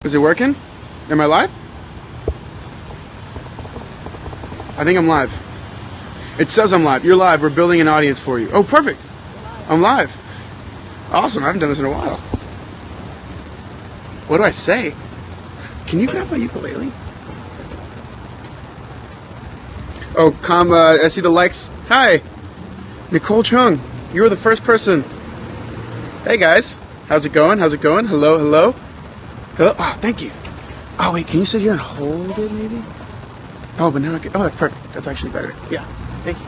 Is it working? Am I live? I think I'm live. It says I'm live. You're live. We're building an audience for you. Oh, perfect. I'm live. Awesome. I haven't done this in a while. What do I say? Can you grab my ukulele? Oh, I see the likes. Hi. Nicole Chung. You were the first person. Hey, guys. How's it going? How's it going? Hello, hello. Hello? Oh, thank you. Oh, wait, can you sit here and hold it, maybe? Oh, but now I can... Oh, that's perfect. That's actually better. Yeah, thank you.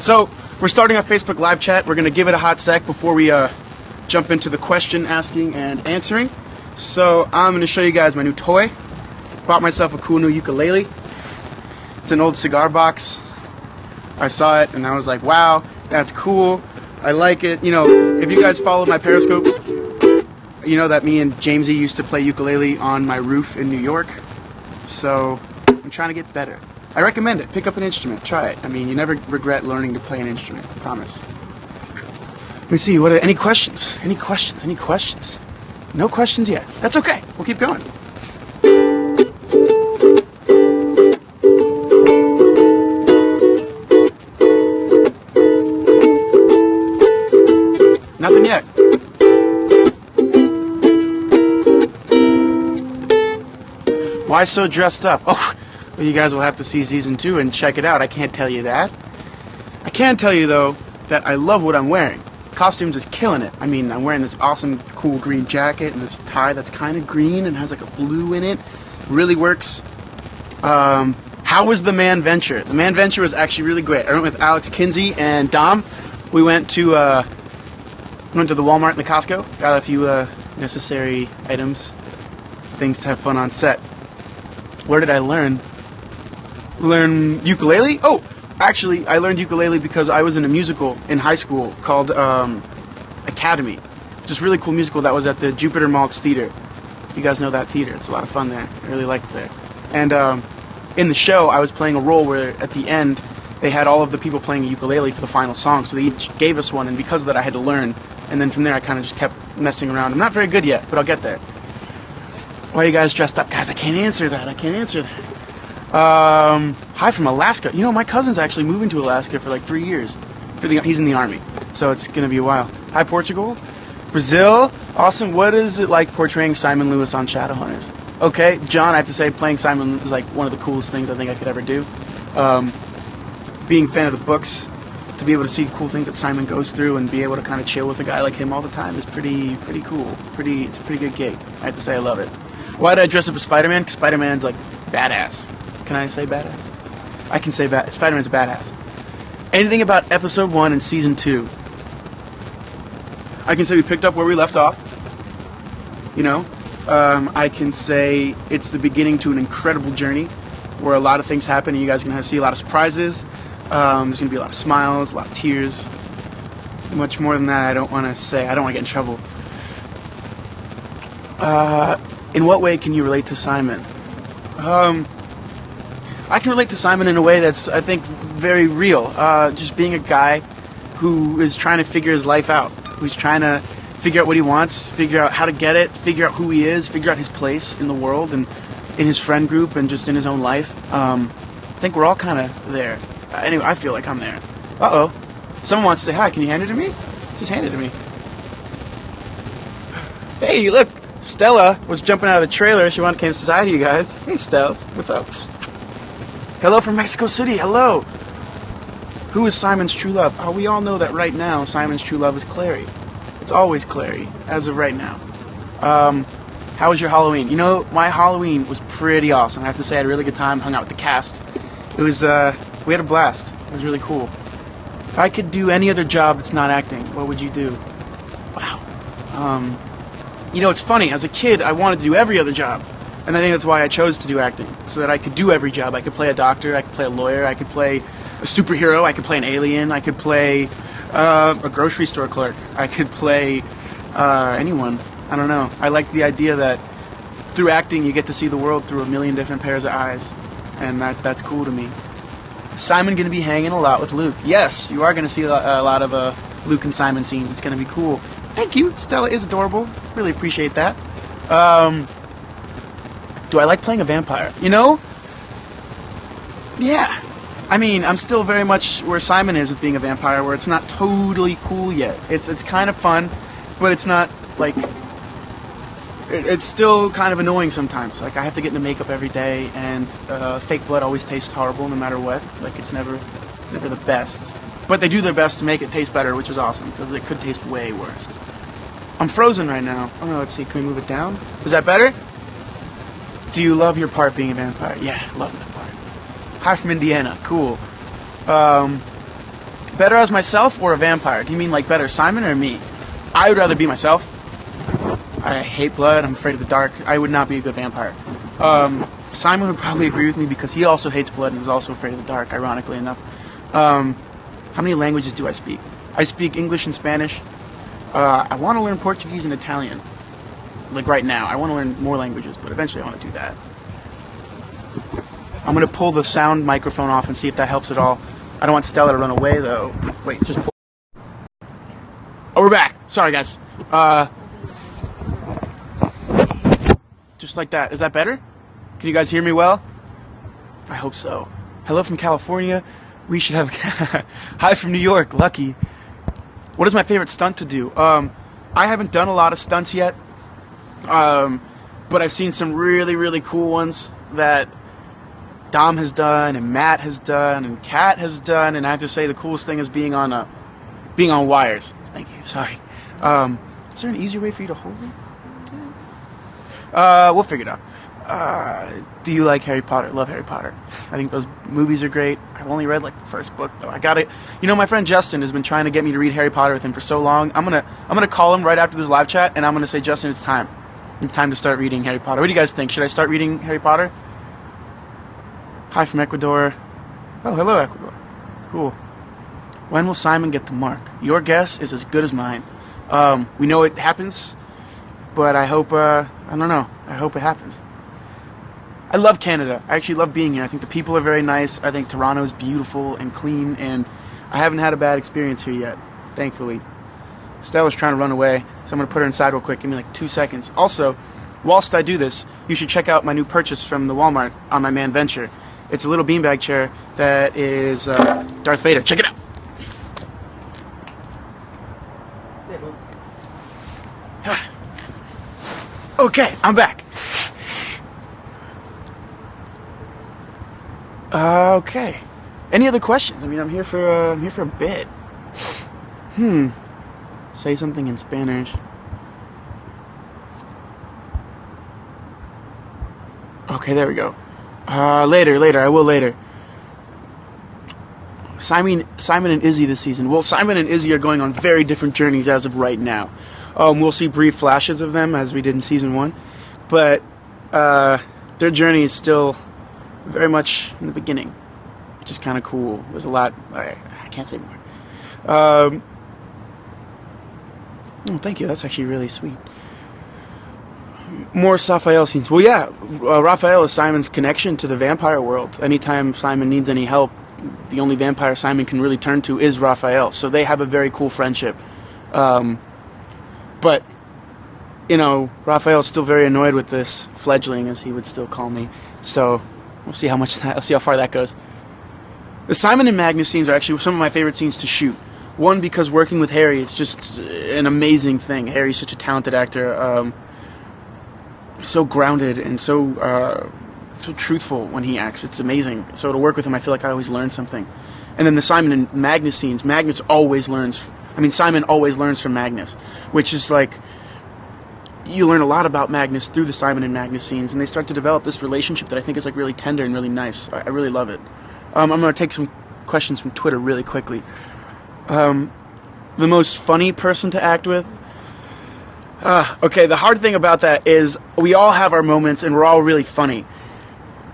So, we're starting our Facebook live chat. We're going to give it a hot sec before we jump into the question asking and answering. So, I'm going to show you guys my new toy. Bought myself a cool new ukulele. It's an old cigar box. I saw it, and I was like, wow, that's cool. I like it. You know, if you guys follow my Periscopes, you know that me and Jamesy used to play ukulele on my roof in New York. So I'm trying to get better. I recommend it. Pick up an instrument. Try it. I mean, you never regret learning to play an instrument. I promise. Let me see. Any questions? Any questions? Any questions? No questions yet. That's okay. We'll keep going. Nothing yet. Why so dressed up? Oh, well, you guys will have to see season 2 and check it out. I can't tell you that. I can tell you, though, that I love what I'm wearing. Costumes is killing it. I mean, I'm wearing this awesome, cool green jacket and this tie that's kind of green and has like a blue in it. Really works. How was the Man Venture? The Man Venture was actually really great. I went with Alex Kinsey and Dom. We went to the Walmart and the Costco. Got a few necessary items, things to have fun on set. Where did I learn? Learn ukulele? Oh, actually, I learned ukulele because I was in a musical in high school called Academy. Just really cool musical that was at the Jupiter Maltz Theater. You guys know that theater. It's a lot of fun there. I really liked it there. And in the show, I was playing a role where at the end, they had all of the people playing a ukulele for the final song. So they each gave us one, and because of that, I had to learn. And then from there, I kind of just kept messing around. I'm not very good yet, but I'll get there. Why are you guys dressed up? Guys, I can't answer that. I can't answer that. Hi from Alaska. You know, my cousin's actually moving to Alaska for like 3 years. He's in the Army, so it's going to be a while. Hi, Portugal. Brazil. Awesome. What is it like portraying Simon Lewis on Shadowhunters? Okay, John, I have to say, playing Simon is like one of the coolest things I think I could ever do. Being a fan of the books, to be able to see cool things that Simon goes through and be able to kind of chill with a guy like him all the time is pretty cool. It's a pretty good gig. I have to say I love it. Why did I dress up as Spider-Man? Because Spider-Man's like badass. Can I say badass? I can say Spider-Man's badass. Anything about episode 1 and season 2? I can say we picked up where we left off. You know, I can say it's the beginning to an incredible journey where a lot of things happen and you guys are going to see a lot of surprises. There's going to be a lot of smiles, a lot of tears. Much more than that, I don't want to say. I don't want to get in trouble. In what way can you relate to Simon? I can relate to Simon in a way that's, I think, very real. Just being a guy who is trying to figure his life out. Who's trying to figure out what he wants, figure out how to get it, figure out who he is, figure out his place in the world and in his friend group and just in his own life. I think we're all kind of there. Anyway, I feel like I'm there. Uh-oh. Someone wants to say hi. Can you hand it to me? Just hand it to me. Hey, look. Stella was jumping out of the trailer. She came to say hi to you guys. Hey, Stells. What's up? Hello from Mexico City. Hello. Who is Simon's true love? Oh, we all know that right now Simon's true love is Clary. It's always Clary, as of right now. How was your Halloween? You know, my Halloween was pretty awesome. I have to say I had a really good time. Hung out with the cast. It was, we had a blast. It was really cool. If I could do any other job that's not acting, what would you do? Wow. You know, it's funny. As a kid, I wanted to do every other job. And I think that's why I chose to do acting. So that I could do every job. I could play a doctor. I could play a lawyer. I could play a superhero. I could play an alien. I could play a grocery store clerk. I could play anyone. I don't know. I like the idea that through acting, you get to see the world through a million different pairs of eyes. And that's cool to me. Simon going to be hanging a lot with Luke. Yes, you are going to see a lot of Luke and Simon scenes. It's going to be cool. Thank you. Stella is adorable. Really appreciate that. Do I like playing a vampire? You know? Yeah. I mean, I'm still very much where Simon is with being a vampire, where it's not totally cool yet. It's kind of fun, but it's not, like... It's still kind of annoying sometimes. Like, I have to get into makeup every day, and fake blood always tastes horrible no matter what. Like, it's never the best. But they do their best to make it taste better, which is awesome, because it could taste way worse. I'm frozen right now. Oh no, let's see, can we move it down? Is that better? Do you love your part being a vampire? Yeah, love my part. Hi from Indiana, cool. Better as myself or a vampire? Do you mean like better Simon or me? I would rather be myself. I hate blood, I'm afraid of the dark. I would not be a good vampire. Simon would probably agree with me because he also hates blood and is also afraid of the dark, ironically enough. How many languages do I speak? I speak English and Spanish. I want to learn Portuguese and Italian. Like right now. I want to learn more languages, but eventually I want to do that. I'm going to pull the sound microphone off and see if that helps at all. I don't want Stella to run away, though. Wait, just pull. Oh, we're back. Sorry, guys. Just like that. Is that better? Can you guys hear me well? I hope so. Hello from California. We should have... Hi from New York. Lucky. What is my favorite stunt to do? I haven't done a lot of stunts yet. But I've seen some really, really cool ones that Dom has done, and Matt has done, and Kat has done, and I have to say the coolest thing is being on wires. Thank you. Sorry. Is there an easier way for you to hold it? We'll figure it out. Do you like Harry Potter? Love Harry Potter. I think those movies are great. I've only read like the first book though. I got it. You know, my friend Justin has been trying to get me to read Harry Potter with him for so long. I'm gonna call him right after this live chat, and I'm gonna say, Justin, it's time. It's time to start reading Harry Potter. What do you guys think? Should I start reading Harry Potter? Hi from Ecuador. Oh, hello, Ecuador. Cool. When will Simon get the mark? Your guess is as good as mine. We know it happens, but I hope, I don't know. I hope it happens. I love Canada. I actually love being here. I think the people are very nice. I think Toronto is beautiful and clean, and I haven't had a bad experience here yet, thankfully. Stella's trying to run away, so I'm going to put her inside real quick. Give me like 2 seconds. Also, whilst I do this, you should check out my new purchase from the Walmart on my Man Venture. It's a little beanbag chair that is Darth Vader. Check it out. Okay, I'm back. Okay. Any other questions? I mean, I'm here for a bit. Say something in Spanish. Okay, there we go. Later. I will later. Simon and Izzy this season. Well, Simon and Izzy are going on very different journeys as of right now. We'll see brief flashes of them as we did in season 1, but their journey is still very much in the beginning, which is kind of cool. There's a lot. I can't say more. Oh, thank you. That's actually really sweet. More Raphael scenes. Well, yeah, Raphael is Simon's connection to the vampire world. Anytime Simon needs any help, the only vampire Simon can really turn to is Raphael. So they have a very cool friendship. But, you know, Raphael's still very annoyed with this fledgling, as he would still call me. So we'll see how far that goes. The Simon and Magnus scenes are actually some of my favorite scenes to shoot. One, because working with Harry is just an amazing thing. Harry's such a talented actor. So grounded and so truthful when he acts. It's amazing. So to work with him, I feel like I always learn something. And then the Simon and Magnus scenes, Simon always learns from Magnus, which is like, you learn a lot about Magnus through the Simon and Magnus scenes, and they start to develop this relationship that I think is like really tender and really nice. I really love it. I'm going to take some questions from Twitter really quickly. The most funny person to act with? Okay, the hard thing about that is we all have our moments and we're all really funny.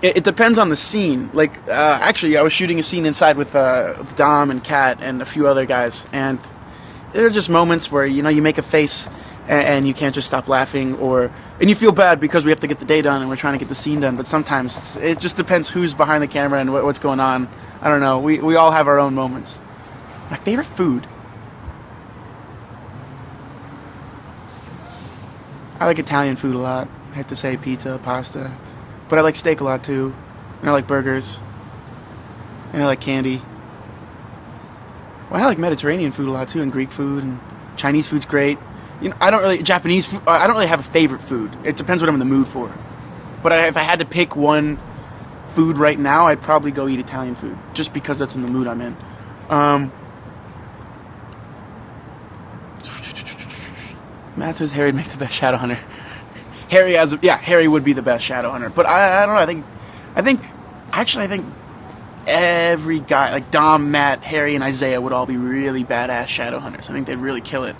It depends on the scene. Like, actually, I was shooting a scene inside with Dom and Kat and a few other guys, and there are just moments where, you know, you make a face and you can't just stop laughing, and you feel bad because we have to get the day done and we're trying to get the scene done, but sometimes it just depends who's behind the camera and what's going on. I don't know. We all have our own moments. My favorite food? I like Italian food a lot. I have to say pizza, pasta. But I like steak a lot too. And I like burgers. And I like candy. Well, I like Mediterranean food a lot too, and Greek food, and Chinese food's great. You know, I don't really Japanese food. I don't really have a favorite food. It depends what I'm in the mood for. But if I had to pick one food right now, I'd probably go eat Italian food, just because that's in the mood I'm in. Matt says Harry'd make the best Shadowhunter. Harry would be the best Shadowhunter. But I don't know. I think every guy, like Dom, Matt, Harry, and Isaiah would all be really badass Shadowhunters. I think they'd really kill it.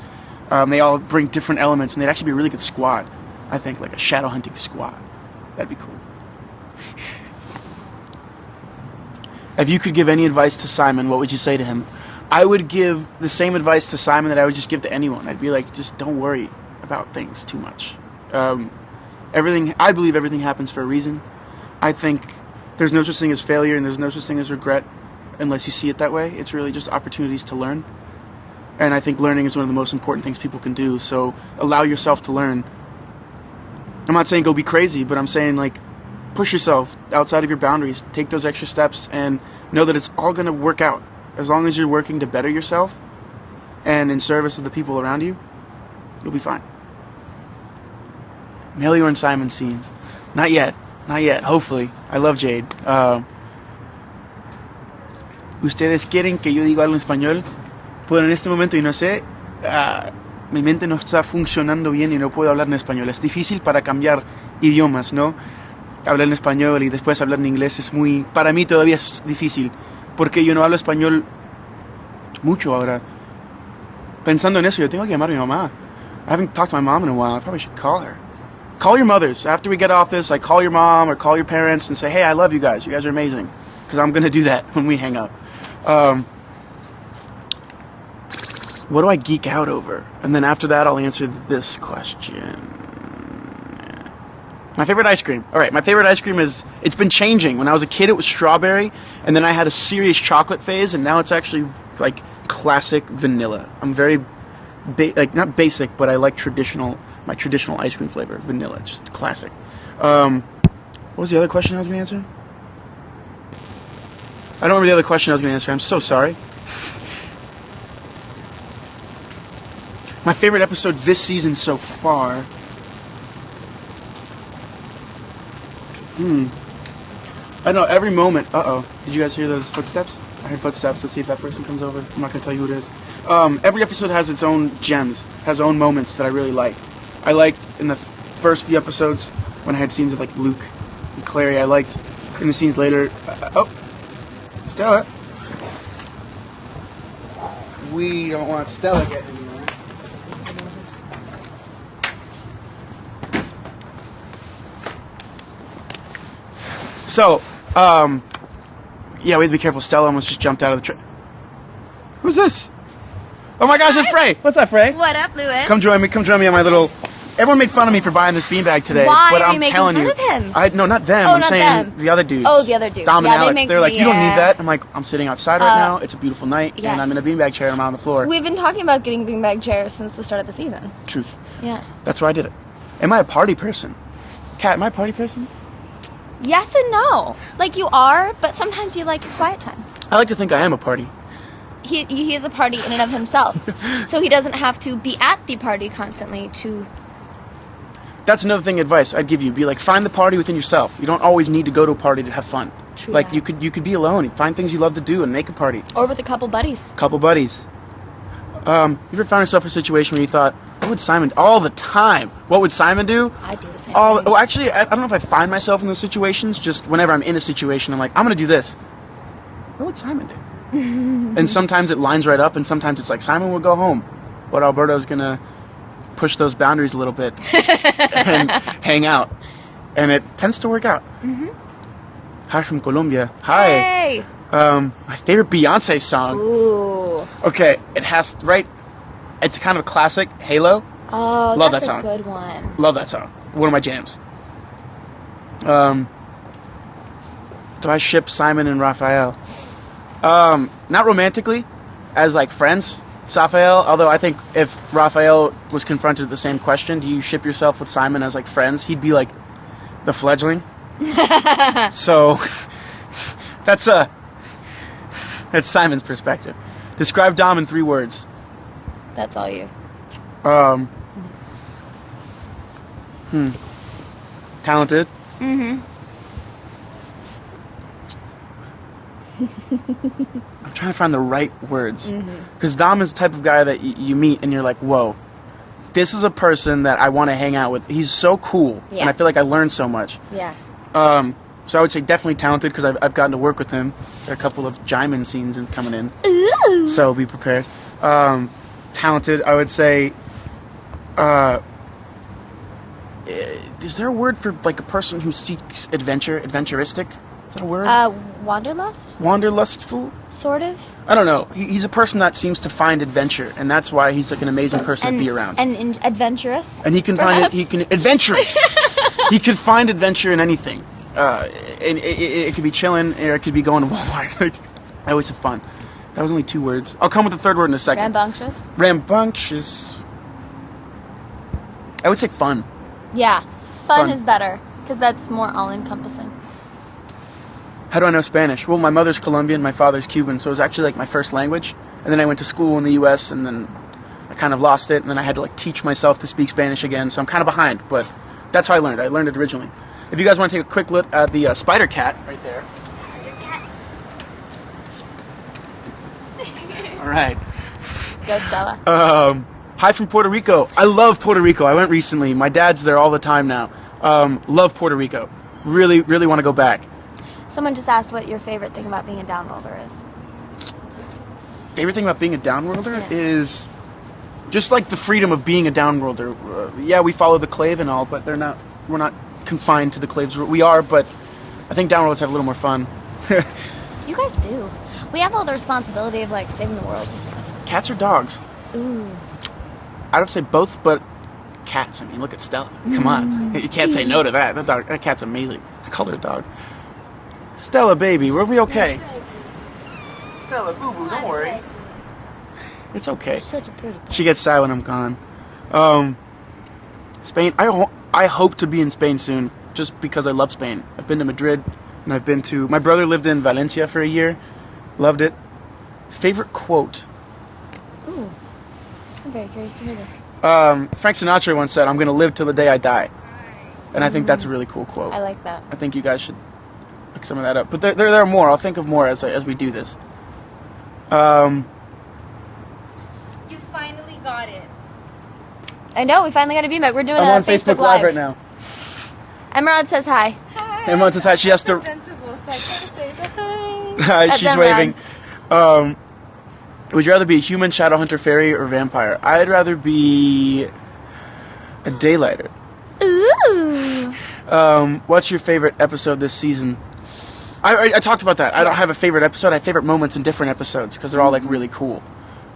They all bring different elements, and they'd actually be a really good squad. I think, like a shadow hunting squad. That'd be cool. If you could give any advice to Simon, what would you say to him? I would give the same advice to Simon that I would just give to anyone. I'd be like, just don't worry about things too much. I believe everything happens for a reason. I think there's no such thing as failure, and there's no such thing as regret unless you see it that way. It's really just opportunities to learn. And I think learning is one of the most important things people can do. So allow yourself to learn. I'm not saying go be crazy, but I'm saying, like, push yourself outside of your boundaries. Take those extra steps and know that it's all going to work out. As long as you're working to better yourself and in service of the people around you, you'll be fine. Melio and Simon scenes. Not yet. Hopefully. I love Jade. ¿Ustedes quieren que yo diga algo en español? Pues en este momento, y no sé, mi mente no está funcionando bien y no puedo hablar en español. Es difícil para cambiar idiomas, ¿no? Hablar en español y después hablar en inglés es para mí todavía es difícil, porque yo no hablo español mucho ahora. Pensando en eso, yo tengo que llamar a mi mamá. I haven't talked to my mom in a while. I probably should call her. Call your mothers. After we get off this, like, call your mom or call your parents and say, hey, I love you guys. You guys are amazing. Because I'm going to do that when we hang up. What do I geek out over? And then after that, I'll answer this question. My favorite ice cream. All right, my favorite ice cream it's been changing. When I was a kid, it was strawberry, and then I had a serious chocolate phase, and now it's actually, like, classic vanilla. I'm very, not basic, but I like my traditional ice cream flavor, vanilla. It's just classic. What was the other question I was going to answer? I don't remember the other question I was going to answer. I'm so sorry. My favorite episode this season so far. I know, every moment. Uh-oh. Did you guys hear those footsteps? I heard footsteps. Let's see if that person comes over. I'm not going to tell you who it is. Every episode has its own gems, has own moments that I really like. I liked in the first few episodes when I had scenes of, like, Luke and Clary. I liked in the scenes later. Stella. We don't want Stella getting anywhere. So, yeah, we have to be careful. Stella almost just jumped out of the train. Who's this? Oh my gosh, it's Frey. What's up, Frey? What up, Louis? Come join me on my little... Everyone made fun of me for buying this beanbag today. Why but are I'm you making telling fun you, of him? No, not them. Oh, I'm not saying them. the other dudes. Oh, the other dudes. Dom and Alex. They're like, you don't need that. I'm like, I'm sitting outside right now. It's a beautiful night, and I'm in a beanbag chair and I'm on the floor. We've been talking about getting beanbag chairs since the start of the season. Truth. Yeah. That's why I did it. Am I a party person? Kat, am I a party person? Yes and no. Like, you are, but sometimes you like your quiet time. I like to think I am a party. He is a party in and of himself. So he doesn't have to be at the party constantly to... That's another thing advice I'd give you. Be like, find the party within yourself. You don't always need to go to a party to have fun. True like, that. you could be alone and find things you love to do and make a party. Or with a couple buddies. Couple buddies. You ever found yourself in a situation where you thought, what would Simon... All the time. What would Simon do? I do the same thing. Well, actually, I don't know if I find myself in those situations. Just whenever I'm in a situation, I'm like, I'm going to do this. What would Simon do? And sometimes it lines right up, and sometimes it's like, Simon will go home. But Alberto's going to push those boundaries a little bit and hang out. And it tends to work out. Mm-hmm. Hi from Colombia. Hi. Hey! My favorite Beyonce song. Ooh. Okay, it has, right? It's kind of a classic, Halo. Oh, Love that's that song. a good one. Love that song. One of my jams. Do I ship Simon and Raphael? Not romantically, as like friends. Raphael, although I think if Raphael was confronted with the same question, do you ship yourself with Simon as like friends, he'd be like the fledgling. So that's Simon's perspective. Describe Dom in 3 words. That's all you. Talented. Mm-hmm. I'm trying to find the right words. Because Dom is the type of guy that you meet and you're like, whoa, this is a person that I want to hang out with. He's so cool. Yeah. And I feel like I learned so much. Yeah. So I would say definitely talented because I've gotten to work with him. There are a couple of Jaimin scenes coming in. Ooh. So be prepared. Talented, I would say... is there a word for like a person who seeks adventure? Adventuristic? Is that a word? Wanderlust? Wanderlustful? Sort of. I don't know. He's a person that seems to find adventure, and that's why he's like an amazing person to be around. And adventurous. And he can find it. He can adventurous. He could find adventure in anything. And it could be chilling, or it could be going to Walmart. Like, I always have fun. That was only 2 words. I'll come with the 3rd word in a second. Rambunctious? Rambunctious. I would say fun. Yeah. Fun Fun. is better, because that's more all-encompassing. How do I know Spanish? Well, my mother's Colombian, my father's Cuban, so it was actually like my first language. And then I went to school in the U.S., and then I kind of lost it, and then I had to like teach myself to speak Spanish again, so I'm kind of behind, but that's how I learned. I learned it originally. If you guys want to take a quick look at the spider cat right there. All right. Go, Stella. Hi from Puerto Rico. I love Puerto Rico. I went recently. My dad's there all the time now. Love Puerto Rico. Really, really want to go back. Someone just asked what your favorite thing about being a downworlder is. Favorite thing about being a downworlder Yeah. is just like the freedom of being a downworlder. Yeah, we follow the clave and all, but we're not confined to the claves. We are, but I think downworlders have a little more fun. You guys do. We have all the responsibility of like saving the world and stuff. Cats or dogs? Ooh. I would say both, but cats. I mean, look at Stella. Come on. You can't say no to that. That cat's amazing. I called her a dog. Stella, baby, we'll be okay. Stella, boo-boo, don't worry. It's okay. Such a pretty. She gets sad when I'm gone. Spain, I hope to be in Spain soon, just because I love Spain. I've been to Madrid, and I've been to... My brother lived in Valencia for a year. Loved it. Favorite quote? Ooh. I'm very curious to hear this. Frank Sinatra once said, "I'm going to live till the day I die." And I think that's a really cool quote. I like that. I think you guys should look some of that up. But there are more. I'll think of more as we do this. You finally got it. I know, we finally got a beanbag. We're doing I'm a on Facebook Live right now. Emerald says hi. Hi. Everyone says hi. She has to... Presentable, so I can't say hi. That's She's Emerald. waving. Would you rather be a human, Shadowhunter, fairy, or vampire? I'd rather be a daylighter. Ooh. What's your favorite episode this season? I talked about that. I don't have a favorite episode. I have favorite moments in different episodes because they're all like really cool.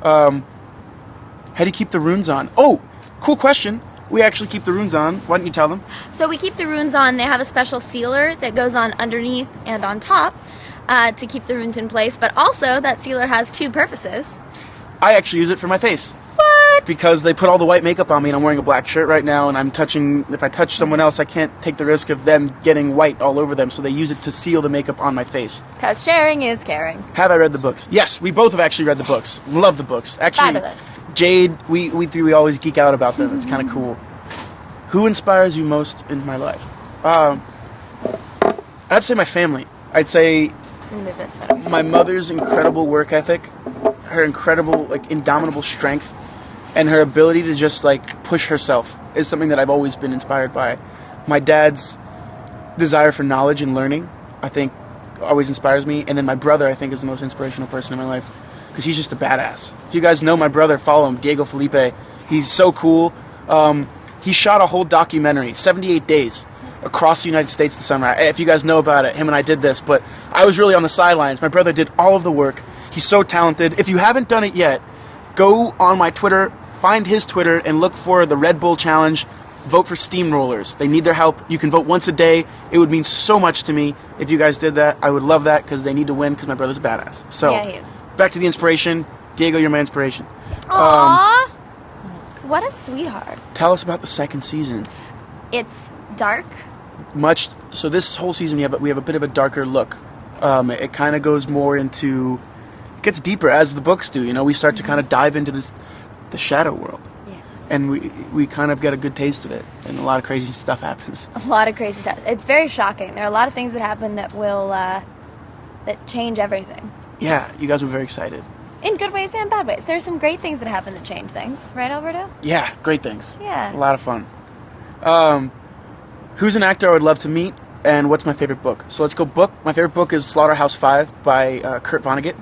How do you keep the runes on? Oh, cool question. We actually keep the runes on. Why don't you tell them? So we keep the runes on. They have a special sealer that goes on underneath and on top to keep the runes in place. But also, that sealer has 2 purposes. I actually use it for my face. What? Because they put all the white makeup on me and I'm wearing a black shirt right now and if I touch someone else, I can't take the risk of them getting white all over them, so they use it to seal the makeup on my face. Because sharing is caring. Have I read the books? Yes, we both have actually read the books. Love the books. Actually, Fabulous. Jade, we always geek out about them. It's kind of cool. Who inspires you most in my life? I'd say my family. I'd say Move this up. my mother's incredible work ethic, her incredible, like, indomitable strength, and her ability to just, like, push herself is something that I've always been inspired by. My dad's desire for knowledge and learning, I think, always inspires me. And then my brother, I think, is the most inspirational person in my life because he's just a badass. If you guys know my brother, follow him, Diego Felipe. He's so cool. He shot a whole documentary, 78 days, across the United States this summer. If you guys know about it, him and I did this, but I was really on the sidelines. My brother did all of the work. He's so talented. If you haven't done it yet, go on my Twitter, find his Twitter, and look for the Red Bull Challenge. Vote for Steamrollers. They need their help. You can vote once a day. It would mean so much to me if you guys did that. I would love that because they need to win because my brother's a badass. So, Yeah, he is. back to the inspiration. Diego, you're my inspiration. Aww. What a sweetheart. Tell us about the second season. It's dark. So this whole season we have a bit of a darker look. It kind of goes more into, it gets deeper as the books do. You know, we start to kind of dive into the shadow world. Yes. And we kind of get a good taste of it, and a lot of crazy stuff happens. A lot of crazy stuff. It's very shocking. There are a lot of things that happen that will that change everything. Yeah, you guys were very excited. In good ways and bad ways. There's some great things that happen that change things, right, Alberto? Yeah, great things. Yeah. A lot of fun. Who's an actor I would love to meet, and what's my favorite book? So let's go book. My favorite book is Slaughterhouse-Five by Kurt Vonnegut.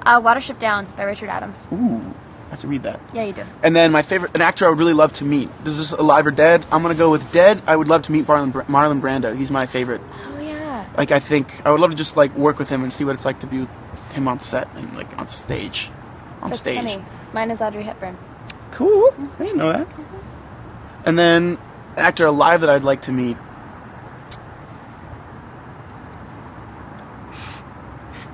Watership Down by Richard Adams. Ooh, I have to read that. Yeah, you do. And then an actor I would really love to meet. Is this alive or dead? I'm going to go with dead. I would love to meet Marlon Brando. He's my favorite. Oh, yeah. Like, I think I would love to just, like, work with him and see what it's like to be with him on set and, like, on stage. That's funny. Mine is Audrey Hepburn. Cool. I didn't know that. And then an actor alive that I'd like to meet.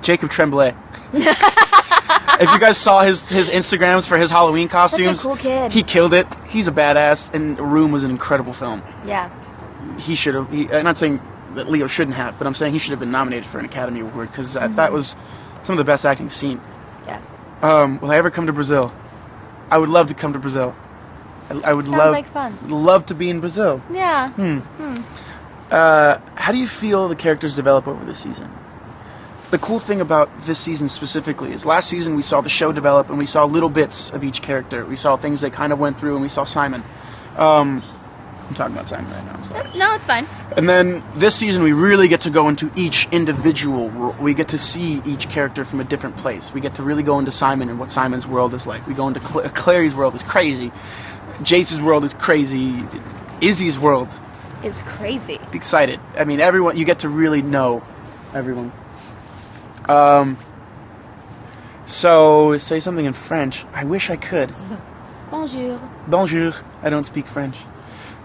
Jacob Tremblay. If you guys saw his Instagrams for his Halloween costumes, Such a cool kid. He killed it. He's a badass, and Room was an incredible film. Yeah. He should have. I'm not saying that Leo shouldn't have, but I'm saying he should have been nominated for an Academy Award because that was some of the best acting you've seen. Yeah. Will I ever come to Brazil? I would love to come to Brazil. I would Sounds like fun. love to be in Brazil. Yeah. How do you feel the characters develop over the season? The cool thing about this season specifically is last season we saw the show develop and we saw little bits of each character. We saw things they kind of went through and we saw Simon. I'm talking about Simon right now, I'm sorry. No, it's fine. And then this season we really get to go into each individual world. We get to see each character from a different place. We get to really go into Simon and what Simon's world is like. We go into Clary's world is crazy. Jace's world is crazy. Izzy's world Is crazy. excited. I mean, everyone, you get to really know everyone. So say something in French. I wish I could. Bonjour. Bonjour. I don't speak French.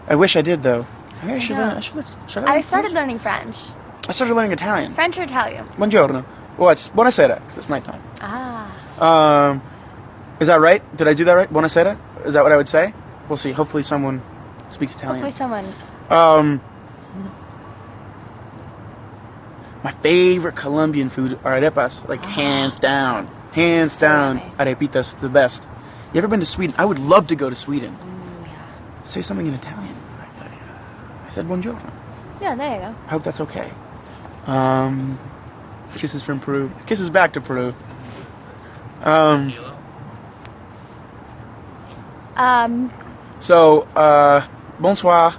I wish I did though. Maybe I should know. learn. Should I learn started French? learning French. I started learning Italian. French or Italian? Buongiorno. Well, it's buonasera because it's nighttime. Ah. Is that right? Did I do that right? Buonasera? Is that what I would say? We'll see. Hopefully someone speaks Italian. Hopefully someone. My favorite Colombian food are arepas, like hands down. Hands So down. yummy. Arepitas, the best. You ever been to Sweden? I would love to go to Sweden. Ooh, yeah. Say something in Italian. I said buongiorno. Yeah, there you go. I hope that's okay. Kisses from Peru. Kisses back to Peru. Bonsoir.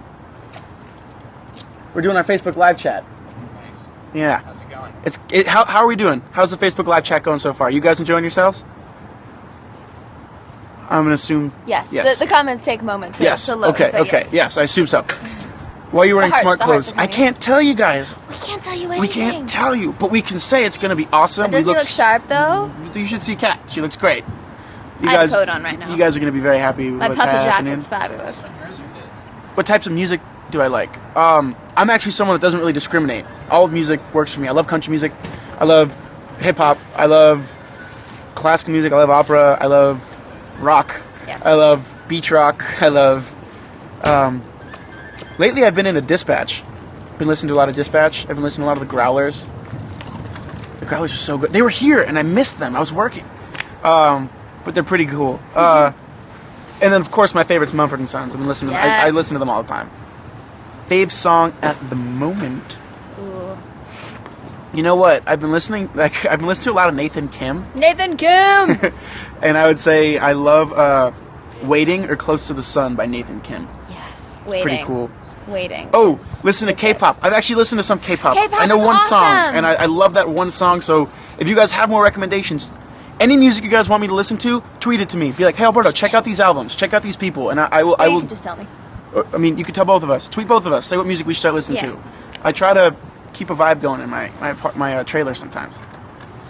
We're doing our Facebook live chat. Nice. Yeah. How's it going? How are we doing? How's the Facebook live chat going so far? You guys enjoying yourselves? I'm gonna assume. Yes. Yes. The comments take a moment to, Yes. to load. Okay. but Okay. Yes. Yes, I assume so. Why are you wearing The hearts, smart the hearts clothes? are I coming. can't tell you guys. We can't tell you anything. We can't tell you, but we can say it's gonna be awesome. Does he look sharp though? You should see Kat. She looks great. You I have a coat on right now. You guys are gonna be very happy with My what's puffy happening. jacket's fabulous. Yours or his? What types of music do I like? I'm actually someone that doesn't really discriminate. All of music works for me. I love country music. I love hip hop. I love classical music. I love opera. I love rock. Yeah. I love beach rock. I love. Lately, I've been into Dispatch. Been listening to a lot of Dispatch. I've been listening to a lot of the Growlers. The Growlers are so good. They were here, and I missed them. I was working, but they're pretty cool. And then, of course, my favorite's Mumford and Sons. I've been listening. Yes. I listen to them all the time. Fave song at the moment. Ooh. You know what? I've been listening to a lot of Nathan Kim, Nathan Kim. and I would say I love "Waiting" or "Close to the Sun" by Nathan Kim. Yes. It's Waiting. pretty cool. Waiting. Oh, is listen to so good. K-pop. I've actually listened to some K-pop. K-pop I know is one song, awesome. and I love that one song. So if you guys have more recommendations, any music you guys want me to listen to, tweet it to me. Be like, hey Alberto, check out these albums, check out these people, and I will. Or I you will. can just tell me. I mean, you could tell both of us. Tweet both of us. Say what music we should start listening Yeah. to. I try to keep a vibe going in my trailer sometimes.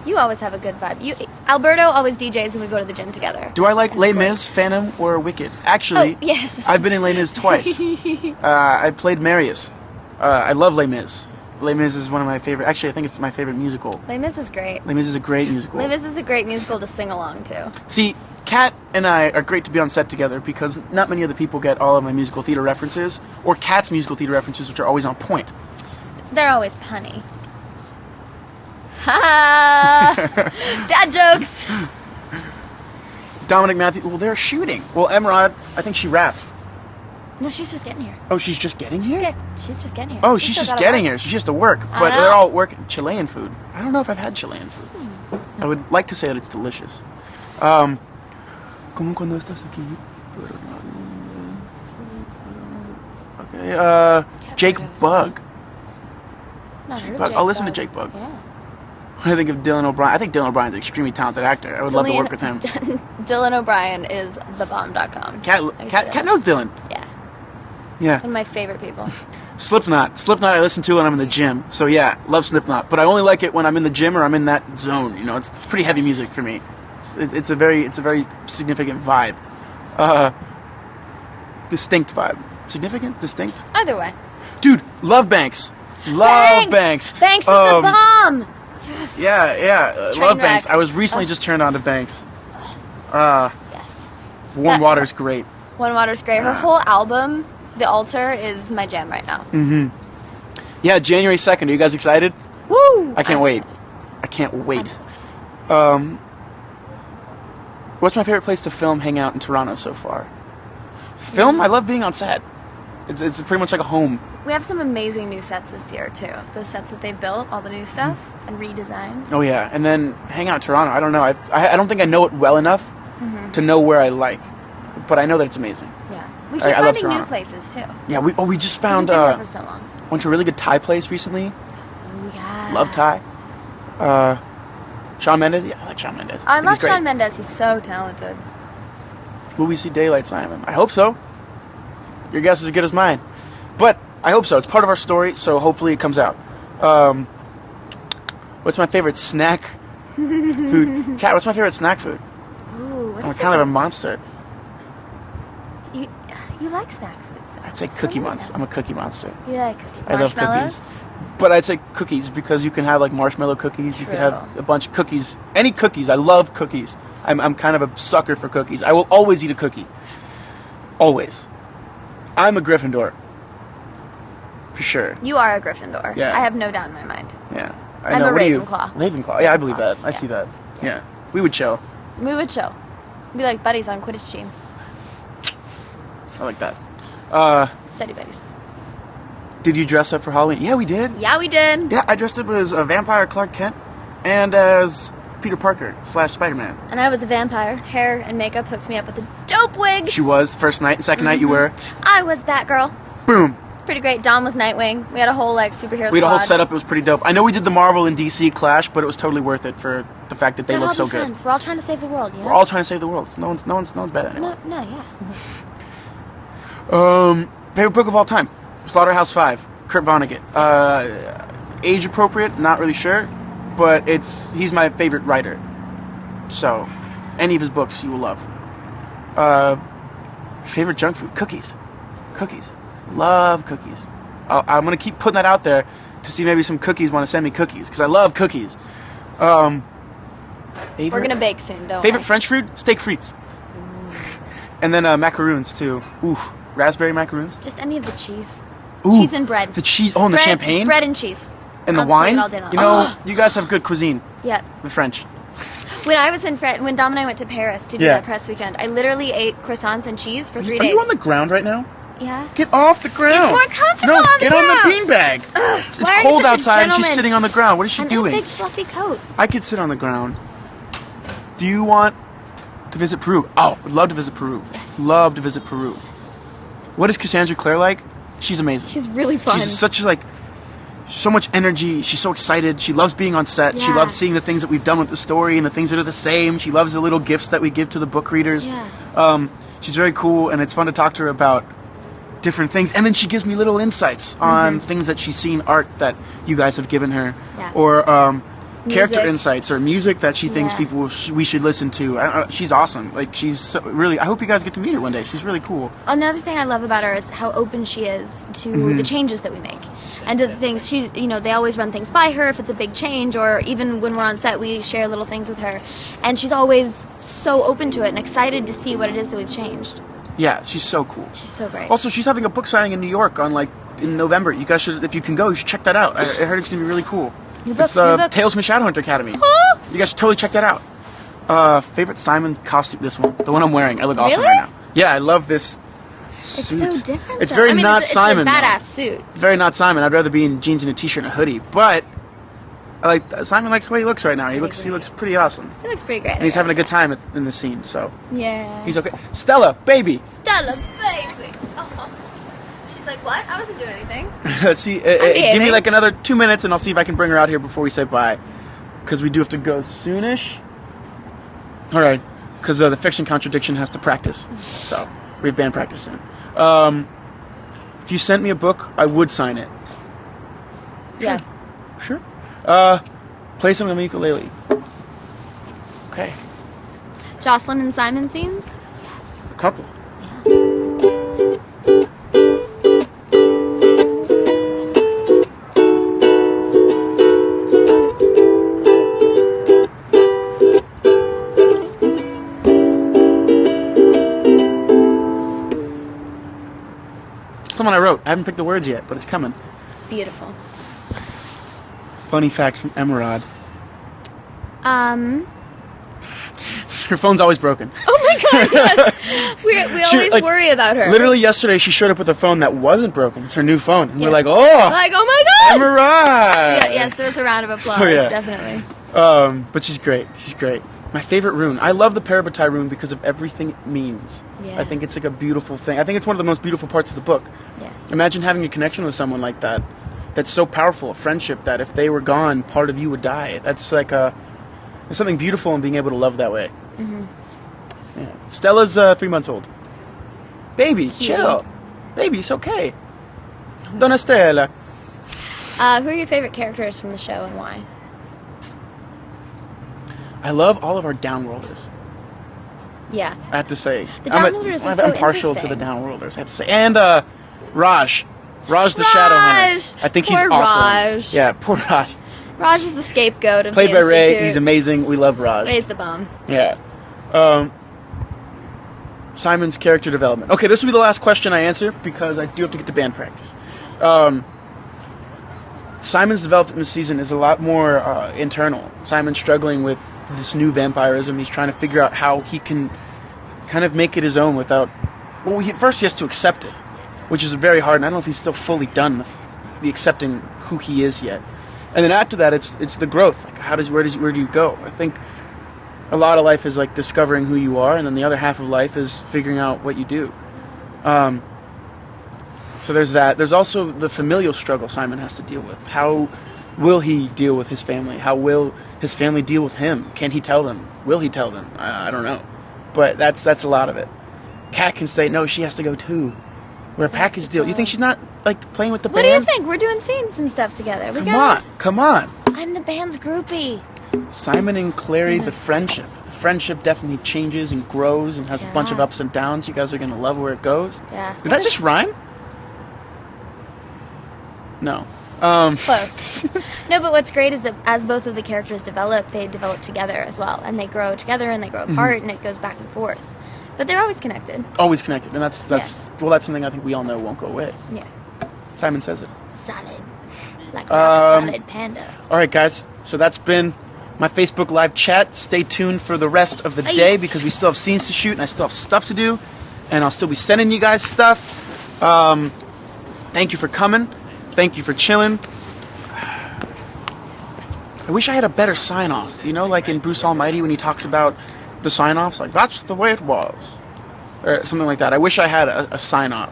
You always have a good vibe. Alberto always DJs when we go to the gym together. Do I like That's Les great. Mis, Phantom, or Wicked? Actually, Oh, yes. I've been in Les Mis twice. I played Marius. I love Les Mis. Les Mis is one of my favorite. Actually, I think it's my favorite musical. Les Mis is great. Les Mis is a great musical. Les Mis is a great musical to sing along to. See, Kat and I are great to be on set together because not many other people get all of my musical theater references or Kat's musical theater references, which are always on point. They're always punny. Ha! Dad jokes. Dominic Matthew. Well, they're shooting. Well, Emerald, I think she rapped. No, she's just getting here. Oh, she's just getting here? She's just getting here. Oh, We she's still just gotta getting work. here. So she has to work. But know. they're all working Chilean food. I don't know if I've had Chilean food. I would like to say that it's delicious. Como cuando estás aquí. Okay, Jake Bug. Not heard of Bug. Jake I'll listen to Bug. Jake Bug. Yeah. When I think of Dylan O'Brien, I think Dylan O'Brien's an extremely talented actor. I would love to work with him. Dylan O'Brien is thebomb.com. Kat knows Dylan. Yeah. Yeah. One of my favorite people. Slipknot I listen to when I'm in the gym. So yeah, love Slipknot. But I only like it when I'm in the gym or I'm in that zone. You know, it's pretty heavy music for me. It's a very significant vibe. Distinct vibe. Significant? Distinct? Either way. Dude, love Banks. Love Banks. Banks is the bomb. Yeah. Train Love wreck. Banks. I was recently just turned on to Banks. Yes. Warm Water's great. One Water's great. Her whole album, The Altar, is my jam right now. Yeah, January 2nd. Are you guys excited? Woo! I can't wait. I can't wait. What's my favorite place to film, hang out in Toronto so far? Film? I love being on set. It's pretty much like a home. We have some amazing new sets this year too. The sets that they built, all the new stuff and redesigned. Oh yeah, and then hang out in Toronto. I don't know. I don't think I know it well enough to know where I like, but I know that it's amazing. Yeah, we I keep love finding new Toronto. places too. Yeah, we just found We've been there for so long. went to a really good Thai place recently. Oh yeah. Love Thai. Shawn Mendes. Yeah, I like Shawn Mendes. I think love he's great. Shawn Mendes. He's so talented. Will we see daylight, Simon? I hope so. Your guess is as good as mine. But I hope so. It's part of our story, so hopefully it comes out. What's my favorite snack food? Kat, what's my favorite snack food? Ooh, what I'm is kind it? of a monster. You like snack foods though. I'd say So cookie what is monster. it? I'm a cookie monster. You like cookies? I love Marshmallows? cookies. But I'd say cookies because you can have like marshmallow cookies. You can True. have a bunch of cookies. Any cookies. I love cookies. I'm kind of a sucker for cookies. I will always eat a cookie. Always. I'm a Gryffindor. For sure. You are a Gryffindor. Yeah. I have no doubt in my mind. Yeah. I'm know. a What are you? Ravenclaw. Ravenclaw. Yeah, I believe that. I Yeah. see that. Yeah. We would chill. We would chill. Be like buddies on Quidditch team. I like that. Steady buddies. Did you dress up for Halloween? Yeah, we did. Yeah, we did. Yeah, I dressed up as a vampire Clark Kent and as Peter Parker / Spider-Man. And I was a vampire. Hair and makeup hooked me up with a dope wig. She was. First night. Second night you were. I was Batgirl. Boom. Pretty great. Dom was Nightwing. We had a whole like superhero We had a whole squad. setup. It was pretty dope. I know we did the Marvel and DC clash, but it was totally worth it for the fact that they Gotta look all so be good. friends. We're all trying to save the world, you know? We're all trying to save the world. No one's better than anyone. No, yeah. Favorite book of all time? Slaughterhouse 5. Kurt Vonnegut. Age appropriate? Not really sure, but he's my favorite writer. So, any of his books you will love. Favorite junk food? Cookies. Cookies. Love cookies. I'm gonna keep putting that out there to see maybe some cookies want to send me cookies because I love cookies. We're gonna bake soon, don't Favorite we? French food? Steak frites. And then macaroons too. Ooh, raspberry macaroons. Just any of the cheese. Ooh, Cheese and bread. The cheese. Oh, and the Bread- champagne. Bread and cheese. And the I'll wine. take it all day long. You know, Oh, you guys have good cuisine. yeah. The French. When I was when Dom and I went to Paris to do Yeah. that press weekend, I literally ate croissants and cheese for 3 Are days. you on the ground right now? Yeah. Get off the ground. It's more comfortable No, on the get on the ground. beanbag. It's Why are you cold such a outside and she's gentleman? sitting on the ground. What is she I'm doing? in a big fluffy coat. I could sit on the ground. Do you want to visit Peru? Oh, would love to visit Peru. Yes. Love to visit Peru. What is Cassandra Clare like? She's amazing. She's really fun. She's such so much energy. She's so excited. She loves being on set. She Yeah. loves seeing the things that we've done with the story and the things that are the same. She loves the little gifts that we give to the book readers. Yeah. She's very cool, and it's fun to talk to her about different things. And then she gives me little insights on things that she's seen, art that you guys have given her. Yeah. Or character Music. insights or music that she thinks Yeah. we should listen to. She's awesome. Like she's really. I hope you guys get to meet her one day. She's really cool. Another thing I love about her is how open she is to the changes that we make. And to the things she's, they always run things by her if it's a big change, or even when we're on set, we share little things with her. And she's always so open to it and excited to see what it is that we've changed. Yeah, she's so cool. She's so great. Also, she's having a book signing in New York in November. You guys should, if you can go, you should check that out. I heard it's gonna be really cool. New books, It's new books. Tales from the Shadowhunter Academy. Huh? You guys should totally check that out. Favorite Simon costume? This one, the one I'm wearing. I look awesome Really? right now. Yeah, I love this It's suit. so different. It's though. very I mean, not it's Simon. a though. badass suit. Very not Simon. I'd rather be in jeans and a t-shirt and a hoodie. But I like Simon likes the way he looks right now. He looks pretty awesome. He looks pretty great. And he's having a good time in the scene. So Yeah. he's okay. Stella, baby. Stella, baby. Oh. She's like, what? I wasn't doing anything. See, give behaving. me like another 2 minutes, and I'll see if I can bring her out here before we say bye. Because we do have to go soonish. All right. Because the fiction contradiction has to practice. So we have band practice soon. If you sent me a book, I would sign it. Yeah. Sure. Play some on the ukulele. Okay. Jocelyn and Simon scenes? Yes. A couple. Someone I wrote. I haven't picked the words yet, but it's coming. It's beautiful. Funny fact from Emerald. Um. Her phone's always broken. Oh my God! Yes. We She, always like, worry about her. Literally yesterday, she showed up with a phone that wasn't broken. It's her new phone, and Yeah. we're like, "Oh, Like, oh my God! Emerald!" Yeah, so it's a round of applause, So, yeah. definitely. But she's great. She's great. My favorite rune. I love the Parabatai rune because of everything it means. Yeah. I think it's like a beautiful thing. I think it's one of the most beautiful parts of the book. Yeah. Imagine having a connection with someone like that. That's so powerful, a friendship that if they were gone, part of you would die. That's like there's something beautiful in being able to love that way. Mm-hmm. Yeah. Stella's 3 months old. Baby, Cute. chill. Baby, it's okay. Donna Stella. Who are your favorite characters from the show and why? I love all of our downworlders. Yeah. I have to say. The downworlders are so I'm partial to the interesting. downworlders, I have to say. And Raj. Raj the Shadowhunter. I think he's Poor awesome. Raj. Yeah, poor Raj. Raj is the scapegoat of Played the by Ray. Institute. He's amazing. We love Raj. Ray's the bum. Yeah. Simon's character development. Okay, this will be the last question I answer because I do have to get to band practice. Simon's development this season is a lot more internal. Simon's struggling with this new vampirism. He's trying to figure out how he can kind of make it his own without... Well, first he has to accept it, which is very hard, and I don't know if he's still fully done with the accepting who he is yet. And then after that, it's the growth. Like, where do you go? I think a lot of life is like discovering who you are, and then the other half of life is figuring out what you do. So there's that. There's also the familial struggle Simon has to deal with. How will he deal with his family? How will his family deal with him? Can he tell them? Will he tell them? I don't know. But that's a lot of it. Kat can say, no, she has to go too. We're a package deal. You think she's not like playing with the What do you band? think? We're doing scenes and stuff together. Come on. I'm the band's groupie. Simon and Clary, the friendship. The friendship definitely changes and grows and has a bunch of Yeah. ups and downs. You guys are going to love where it goes. Yeah. Did that just rhyme? No. Close. No, but what's great is that as both of the characters develop, they develop together as well. And they grow together and they grow apart and it goes back and forth. But they're always connected. Always connected. And that's something I think we all know won't go away. Yeah. Simon says it. Solid. Like a solid panda. All right, guys. So that's been my Facebook Live chat. Stay tuned for the rest of the Aye. day because we still have scenes to shoot and I still have stuff to do. And I'll still be sending you guys stuff. Thank you for coming. Thank you for chilling. I wish I had a better sign-off. You know, like in Bruce Almighty when he talks about the sign-offs. Like, that's the way it was. Or something like that. I wish I had a sign-off.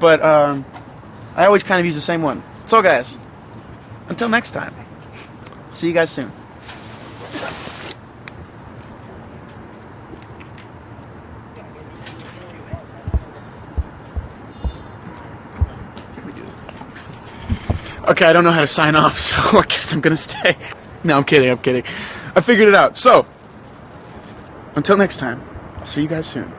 But I always kind of use the same one. So, guys, until next time. See you guys soon. Okay, I don't know how to sign off, so I guess I'm gonna stay. No, I'm kidding. I figured it out. So, until next time, I'll see you guys soon.